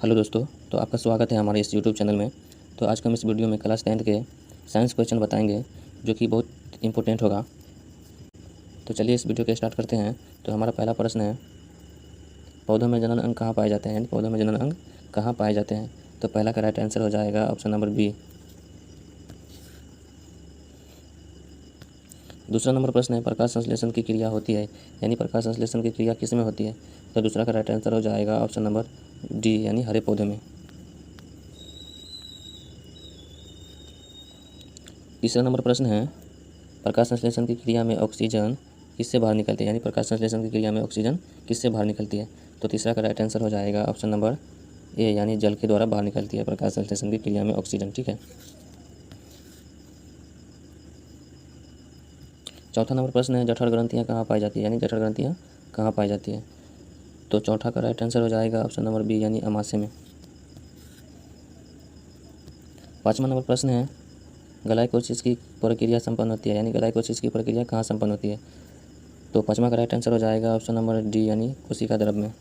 Hello दोस्तों, तो आपका स्वागत है हमारे इस यूट्यूब चैनल में। तो आज हम इस वीडियो में क्लास 10th के साइंस क्वेश्चन बताएंगे जो कि बहुत इंपॉर्टेंट होगा। तो चलिए इस वीडियो को स्टार्ट करते हैं। तो हमारा पहला प्रश्न है, पौधों में जनन अंग कहाँ पाए जाते हैं, यानी पौधों में जनन अंग कहाँ पाए जाते हैं। तो पहला का राइट आंसर हो जाएगा ऑप्शन नंबर बी। दूसरा नंबर प्रश्न है, प्रकाश संश्लेषण की क्रिया होती है, यानी प्रकाश संश्लेषण की क्रिया किस में होती है। तो दूसरा का राइट आंसर हो जाएगा ऑप्शन नंबर डी, यानी हरे पौधे में। तीसरा नंबर प्रश्न है, प्रकाश संश्लेषण की क्रिया में ऑक्सीजन किससे बाहर निकलती है, यानी प्रकाश संश्लेषण की क्रिया में ऑक्सीजन किससे बाहर निकलती है। तो तीसरा का राइट आंसर हो जाएगा ऑप्शन नंबर ए, यानी जल के द्वारा बाहर निकलती है प्रकाश संश्लेषण की क्रिया में ऑक्सीजन। ठीक है। चौथा नंबर प्रश्न है, जठर ग्रंथियाँ कहाँ पाई जाती है, यानी जठर ग्रंथियाँ कहाँ पाई जाती है। तो चौथा का राइट आंसर हो जाएगा ऑप्शन नंबर बी, यानी अमाशय में। पाँचवा नंबर प्रश्न है, ग्लाइकोलिसिस की प्रक्रिया संपन्न होती है, यानी ग्लाइकोलिसिस की प्रक्रिया कहाँ संपन्न होती है। तो पाँचवा का राइट आंसर हो जाएगा ऑप्शन नंबर डी, यानी कोशिका द्रव में।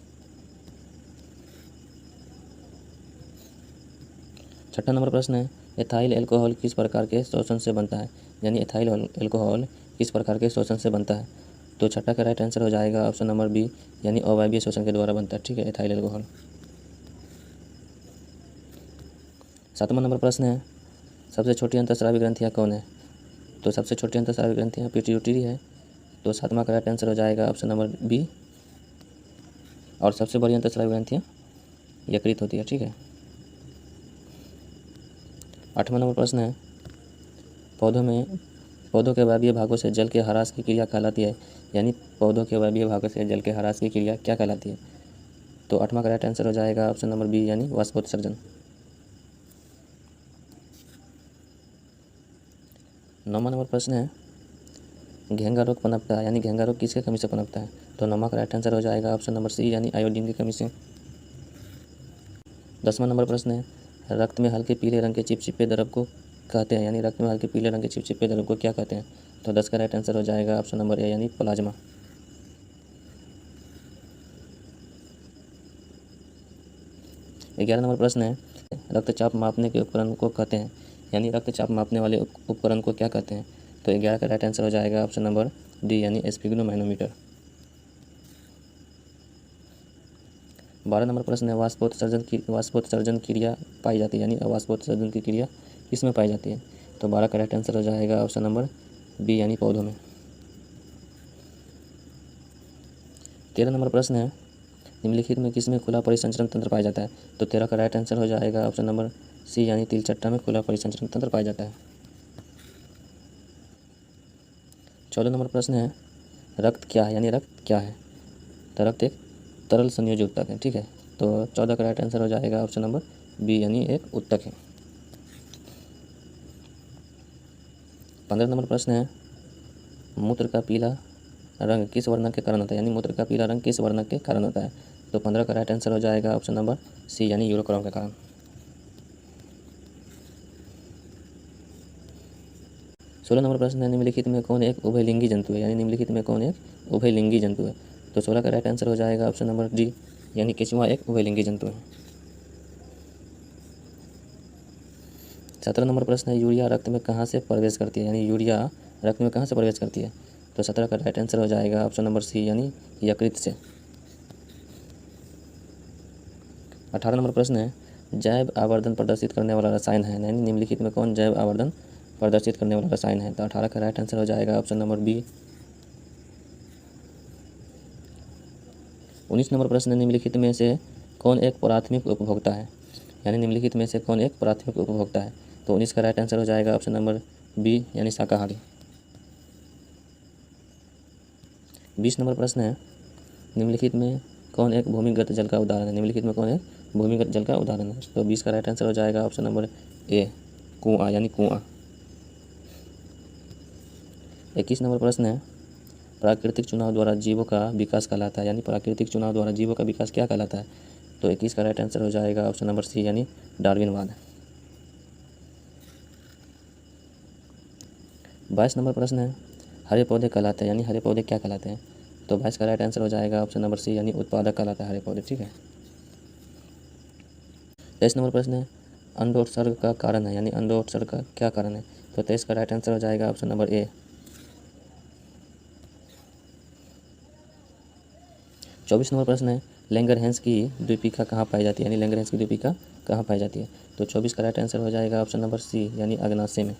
छठा नंबर प्रश्न है, एथाइल एल्कोहल किस प्रकार के शोषण से बनता है, यानी एथाइल एल्कोहल किस प्रकार के शोषण से बनता है। तो छठा का राइट आंसर हो जाएगा ऑप्शन नंबर बी, यानी अवायवीय शोषण के द्वारा बनता है। ठीक है, एथाइल एल्कोहल। सातवां नंबर प्रश्न है, सबसे छोटी अंतःस्रावी ग्रंथियाँ कौन है। तो सबसे छोटी अंतःस्रावी ग्रंथियाँ पिट्यूटरी है। तो सातवां का राइट आंसर हो जाएगा ऑप्शन नंबर बी। और सबसे बड़ी अंतःस्रावी ग्रंथियाँ यकृत होती है। ठीक है। आठवां नंबर प्रश्न है, पौधों के वायवीय भागों से जल के ह्रास की क्रिया कहलाती है, यानी पौधों के वायवीय भागों से जल के ह्रास की क्रिया क्या कहलाती है। तो आठवां का राइट आंसर हो जाएगा ऑप्शन नंबर बी, यानी वाष्पोत्सर्जन। नौवां नंबर प्रश्न है, घेंगा रोग पनपता है, यानी घेंगा रोग किसके कमी से पनपता है। तो नौवां का राइट आंसर हो जाएगा ऑप्शन नंबर सी, यानी आयोडीन की कमी से। 10वां नंबर प्रश्न है, रक्त में हल्के पीले रंग के चिपचिपे द्रव को कहते हैं, यानी रक्त में हल्के पीले रंग के चिपचिपे द्रव को क्या कहते हैं। तो 10 का राइट आंसर हो जाएगा ऑप्शन नंबर ए, यानी प्लाज्मा। 11 नंबर प्रश्न है, रक्तचाप मापने के उपकरण को कहते हैं, यानी रक्तचाप मापने वाले उपकरण को क्या कहते हैं। तो 11 का राइट आंसर हो जाएगा ऑप्शन नंबर डी, यानी स्फिग्नोमैनोमीटर। 12 नंबर प्रश्न है, वाष्पोत्सर्जन क्रिया पाई जाती है, यानी अवाष्पोत्सर्जन की क्रिया किसमें पाई जाती है। तो 12 का राइट आंसर हो जाएगा ऑप्शन नंबर बी, यानी पौधों में। 13 नंबर प्रश्न है, निम्नलिखित में किसमें खुला परिसंचरण तंत्र पाया जाता है। तो 13 का राइट आंसर हो जाएगा ऑप्शन नंबर सी, यानी तिलचट्टा में खुला परिसंचरण तंत्र पाया जाता है। 14 नंबर प्रश्न है, रक्त क्या है, यानी रक्त क्या है। तो रक्त एक तरल संयोजी उत्तक है। ठीक है। तो 14 का राइट आंसर हो जाएगा ऑप्शन नंबर बी, यानी एक उत्तक है। 15 नंबर प्रश्न है, मूत्र का पीला रंग किस वर्णक के कारण होता है, यानी मूत्र का पीला रंग किस वर्णक के कारण होता है। तो 15 का राइट आंसर हो जाएगा ऑप्शन नंबर सी, यानी यूरोक्रोम के कारण। 16 नंबर प्रश्न है, निम्नलिखित में कौन एक उभयलिंगी जंतु है, यानी निम्नलिखित में कौन एक उभयलिंगी जंतु है। तो 16 का राइट आंसर हो जाएगा ऑप्शन नंबर डी, यानी केंचुआ एक उभयलिंगी जंतु है। 17 नंबर प्रश्न है, यूरिया रक्त में कहाँ से प्रवेश करती है, यानी यूरिया रक्त में कहाँ से प्रवेश करती है। तो 17 का राइट आंसर हो जाएगा ऑप्शन नंबर सी, यानी यकृत से। 18 नंबर प्रश्न है, जैव आवर्धन प्रदर्शित करने वाला रसायन है, यानी निम्नलिखित में कौन जैव आवर्धन प्रदर्शित करने वाला रसायन है। तो 18 का राइट आंसर हो जाएगा ऑप्शन नंबर बी। 19 नंबर प्रश्न है, निम्नलिखित में से कौन एक प्राथमिक उपभोक्ता है, यानी निम्नलिखित में से कौन एक प्राथमिक उपभोक्ता है। तो 19 का राइट आंसर हो जाएगा ऑप्शन नंबर बी, यानी शाकाहारी। 20 नंबर प्रश्न है, निम्नलिखित में कौन एक भूमिगत जल का उदाहरण है, निम्नलिखित में कौन एक भूमिगत जल का उदाहरण है। तो 20 का राइट आंसर हो जाएगा ऑप्शन नंबर ए, कुआं, यानी कुआं। 21 नंबर प्रश्न है, प्राकृतिक चुनाव द्वारा जीवों का विकास कहलाता है, यानी प्राकृतिक चुनाव द्वारा जीवों का विकास क्या कहलाता है। तो 21 का राइट आंसर हो जाएगा ऑप्शन नंबर सी, यानी डार्विनवाद। 22 नंबर प्रश्न है, हरे पौधे कहलाते हैं, यानी हरे पौधे क्या कहलाते हैं। तो 22 का राइट आंसर हो जाएगा ऑप्शन नंबर सी, यानी उत्पादक कहलाता है हरे पौधे। ठीक है। 23 नंबर प्रश्न है अंडोत्सर्ग का कारण है, यानी अंडोत्सर्ग का क्या कारण है। तो 23 का राइट आंसर हो जाएगा ऑप्शन नंबर ए। 24 नंबर प्रश्न है लैंगरहैंस की द्वीपिका कहाँ पाई जाती है, यानी लैंगरहैंस की द्वीपिका कहाँ पाई जाती है। तो 24 का राइट आंसर हो जाएगा ऑप्शन नंबर सी, यानी अग्नाशय में।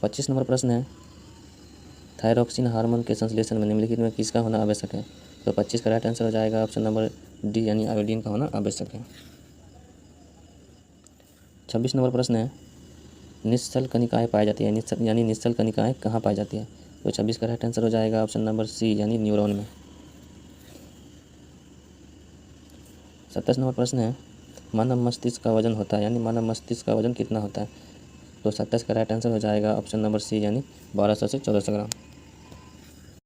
25 नंबर प्रश्न है थायरॉक्सिन हार्मोन के संश्लेषण में निम्नलिखित में किसका होना आवश्यक है। तो 25 का राइट आंसर हो जाएगा ऑप्शन नंबर डी, यानी आयोडीन का होना आवश्यक है। 26 नंबर प्रश्न है निश्चल कणिकाएँ पाई जाती है, यानी निश्चल कणिकाएँ कहाँ पाई जाती है। तो 26 का राइट आंसर हो जाएगा ऑप्शन नंबर सी, यानी न्यूरॉन में। 27 नंबर प्रश्न है मानव मस्तिष्क का वजन होता है, यानी मानव मस्तिष्क का वजन कितना होता है। तो 27 का राइट आंसर हो जाएगा ऑप्शन नंबर सी, यानी 1200 से 1400 ग्राम।